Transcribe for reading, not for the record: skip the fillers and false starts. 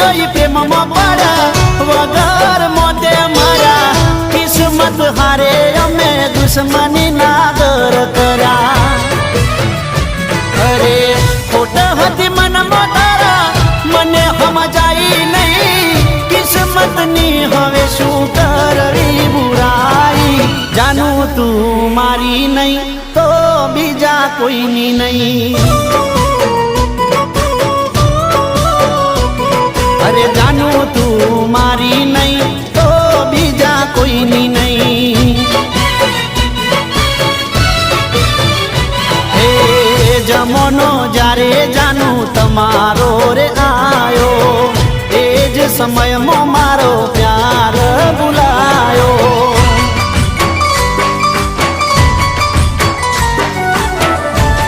જોઈ પ્રેમમાં પડ્યા વગર મોતે મારા કિસ્મત હારે અમે દુશ્મની નાદર કર્યા અરે ખોટ હતી મનમાં તારા મને સમજાઈ નહીં કિસ્મતની હવે શું કરવી બુરાઈ જાનું તું મારી નહીં તો બીજા કોઈની નહીં અરે જાનું તું મારી નહીં તો બીજા કોઈની નહીં હે જમોનો જ્યારે જાનું તમારો રે આયો એ જ સમયમાં